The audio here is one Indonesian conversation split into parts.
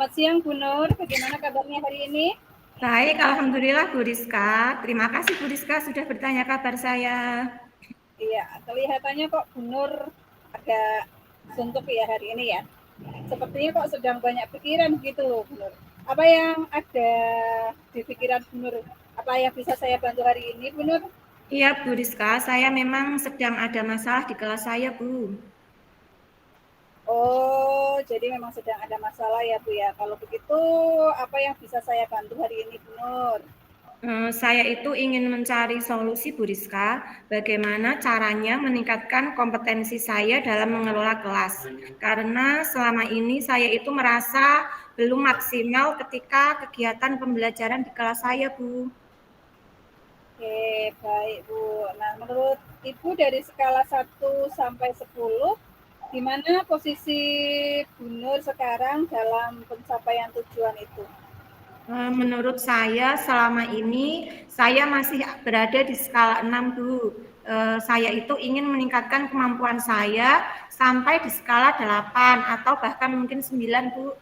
Selamat siang Bu Nur, bagaimana kabarnya hari ini? Baik, Alhamdulillah Bu Rizka. Terima kasih Bu Rizka sudah bertanya kabar saya. Iya, kelihatannya kok Bu Nur agak suntuk ya hari ini ya. Sepertinya kok sedang banyak pikiran gitu loh Bu Nur. Apa yang ada di pikiran Bu Nur? Apa yang bisa saya bantu hari ini Bu Nur? Iya Bu Rizka, saya memang sedang ada masalah di kelas saya Bu. Oh, jadi memang sedang ada masalah ya Bu ya. Kalau begitu, apa yang bisa saya bantu hari ini Bu Nur? Saya itu ingin mencari solusi Bu Rizka, bagaimana caranya meningkatkan kompetensi saya dalam mengelola kelas. Karena selama ini saya itu merasa belum maksimal ketika kegiatan pembelajaran di kelas saya Bu. Oke, baik Bu. Nah, menurut Ibu dari skala 1 sampai 10, di mana posisi Bu Nur sekarang dalam pencapaian tujuan itu? Menurut saya selama ini saya masih berada di skala 6 Bu. Saya itu ingin meningkatkan kemampuan saya sampai di skala 8 atau bahkan mungkin 9 Bu.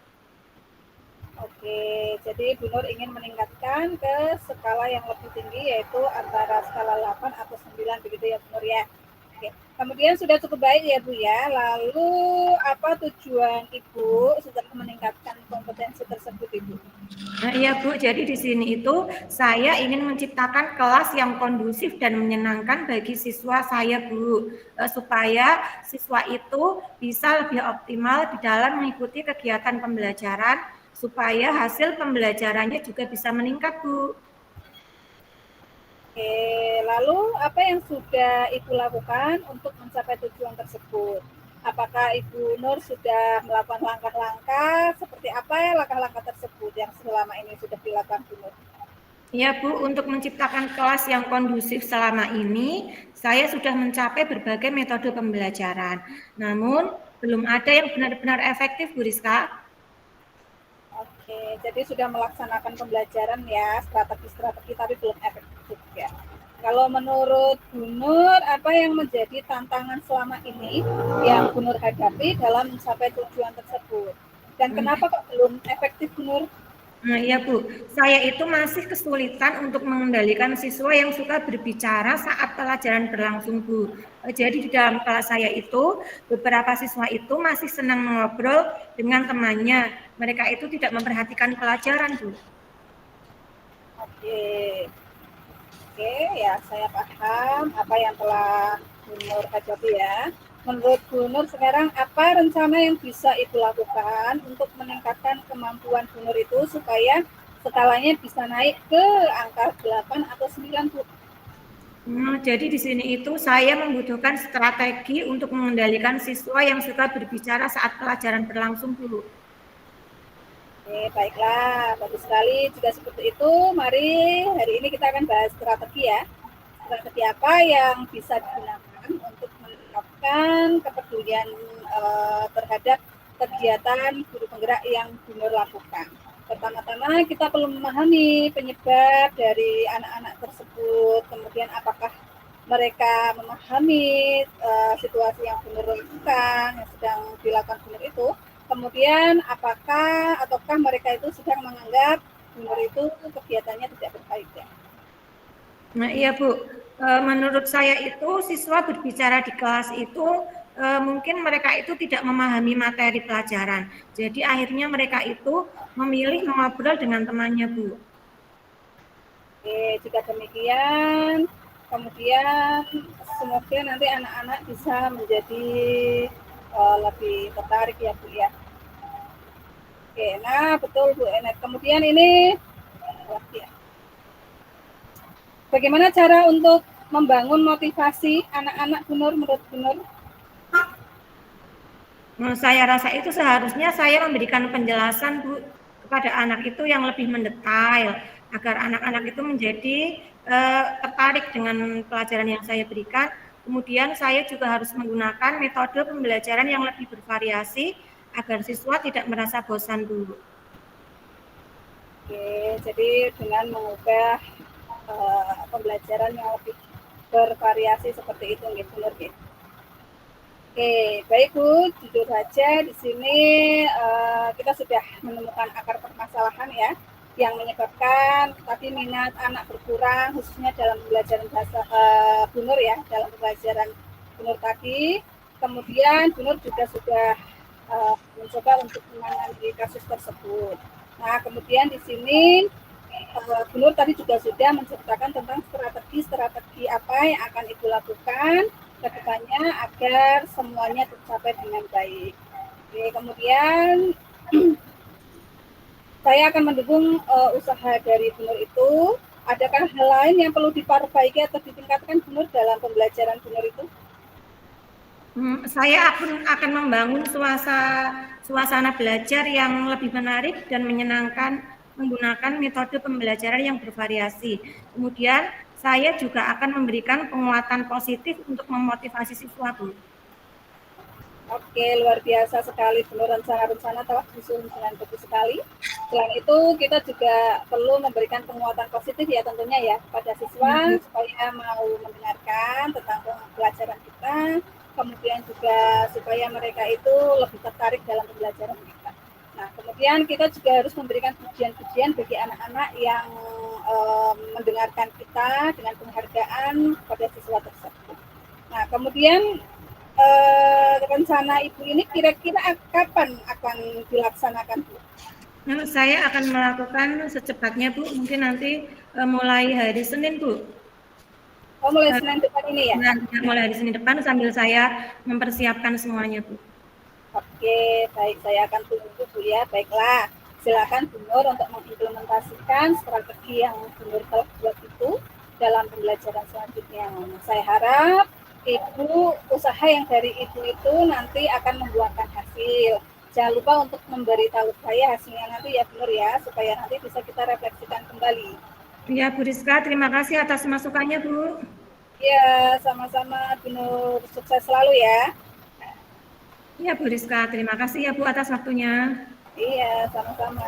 Oke, jadi Bu Nur ingin meningkatkan ke skala yang lebih tinggi, yaitu antara skala 8 atau 9, begitu ya Bu Nur ya. Oke. Kemudian sudah cukup baik ya Bu ya. Lalu apa tujuan Ibu setelah meningkatkan kompetensi tersebut Ibu? Nah, iya Bu, jadi di sini itu saya ingin menciptakan kelas yang kondusif dan menyenangkan bagi siswa saya Bu, supaya siswa itu bisa lebih optimal di dalam mengikuti kegiatan pembelajaran, supaya hasil pembelajarannya juga bisa meningkat Bu. Oke, lalu apa yang sudah Ibu lakukan untuk mencapai tujuan tersebut? Apakah Ibu Nur sudah melakukan langkah-langkah? Seperti apa ya langkah-langkah tersebut yang selama ini sudah dilakukan Bu Nur? Ya Bu, untuk menciptakan kelas yang kondusif selama ini, saya sudah mencapai berbagai metode pembelajaran. Namun, belum ada yang benar-benar efektif Bu Rizka. Oke, jadi sudah melaksanakan pembelajaran ya, strategi-strategi tapi belum efektif ya. Kalau menurut Bu Nur, apa yang menjadi tantangan selama ini yang Bu Nur hadapi dalam mencapai tujuan tersebut? Dan kenapa kok belum efektif Bu Nur? Nah, iya Bu, saya itu masih kesulitan untuk mengendalikan siswa yang suka berbicara saat pelajaran berlangsung Bu. Jadi di dalam kelas saya itu, beberapa siswa itu masih senang mengobrol dengan temannya. Mereka itu tidak memperhatikan pelajaran Bu. Oke, oke ya saya paham apa yang telah Bu Nur hadapi ya. Menurut Bu Nur sekarang apa rencana yang bisa Ibu lakukan untuk meningkatkan kemampuan Bu Nur itu supaya skalanya bisa naik ke angka 8 atau 9 Bu? Jadi di sini itu saya membutuhkan strategi untuk mengendalikan siswa yang suka berbicara saat pelajaran berlangsung dulu. Oke, baiklah, bagus sekali. Jika seperti itu, mari hari ini kita akan bahas strategi ya. Strategi apa yang bisa digunakan untuk menerapkan kepedulian terhadap kegiatan guru penggerak yang Bu Nur lakukan. Pertama-tama kita perlu memahami penyebab dari anak-anak tersebut, kemudian apakah mereka memahami situasi yang Bu Nur lakukan, yang sedang dilakukan Bu Nur itu, kemudian ataukah mereka itu sedang menganggap Bu Nur itu kegiatannya tidak berfaedah. Nah, iya Bu, menurut saya itu siswa berbicara di kelas itu mungkin mereka itu tidak memahami materi pelajaran. Jadi akhirnya mereka itu memilih mengobrol dengan temannya Bu. Oke, jika demikian, kemudian semoga nanti anak-anak bisa menjadi lebih tertarik ya Bu ya. Oke, nah betul Bu Enet. Kemudian ini ya. Bagaimana cara untuk membangun motivasi anak-anak Bu Nur menurut Bu Nur? Saya rasa itu seharusnya saya memberikan penjelasan Bu kepada anak itu yang lebih mendetail agar anak-anak itu menjadi tertarik dengan pelajaran yang saya berikan. Kemudian saya juga harus menggunakan metode pembelajaran yang lebih bervariasi agar siswa tidak merasa bosan dulu. Oke, jadi dengan mengubah pembelajaran yang lebih bervariasi seperti itu, Bu Nur. Oke, baik Bu, jujur saja di sini kita sudah menemukan akar permasalahan ya, yang menyebabkan tadi minat anak berkurang, khususnya dalam pembelajaran bahasa Bu Nur ya, dalam pembelajaran Bu Nur tadi. Kemudian Bu Nur juga sudah mencoba untuk menangani kasus tersebut. Nah, kemudian di sini Bu Nur tadi juga sudah menceritakan tentang strategi-strategi apa yang akan Ibu lakukan ke depannya agar semuanya tercapai dengan baik. Oke, kemudian saya akan mendukung usaha dari Bu Nur itu. Adakah hal lain yang perlu diperbaiki atau ditingkatkan Bu Nur dalam pembelajaran Bu Nur itu? Saya akan membangun suasana belajar yang lebih menarik dan menyenangkan menggunakan metode pembelajaran yang bervariasi. Kemudian saya juga akan memberikan penguatan positif untuk memotivasi siswa, Bu. Oke, luar biasa sekali penuh rencana-rencana telah disusun dengan bagus sekali. Selain itu, kita juga perlu memberikan penguatan positif ya tentunya ya pada siswa supaya mau mendengarkan tentang pelajaran kita, kemudian juga supaya mereka itu lebih tertarik dalam pembelajaran kita. Nah, kemudian kita juga harus memberikan pujian-pujian bagi anak-anak yang mendengarkan kita dengan penghargaan pada siswa tersebut. Nah, kemudian rencana Ibu ini kira-kira kapan akan dilaksanakan, Bu? Saya akan melakukan secepatnya, Bu. Mungkin nanti mulai hari Senin, Bu. Oh, mulai Senin depan ini ya? Mulai hari Senin depan sambil saya mempersiapkan semuanya, Bu. Oke, baik. Saya akan tunggu, Bu ya. Baiklah. Silakan Bu Nur untuk mengimplementasikan strategi yang Bu Nur telah buat itu dalam pembelajaran selanjutnya. Saya harap Ibu, usaha yang dari Ibu itu nanti akan membuahkan hasil. Jangan lupa untuk memberitahu saya hasilnya nanti ya Bu Nur ya, supaya nanti bisa kita refleksikan kembali. Ya, Bu Rizka, terima kasih atas masukannya, Bu. Iya, sama-sama Bu Nur. Sukses selalu ya. Iya, Bu Rizka, terima kasih ya Bu atas waktunya. Iya, sama-sama.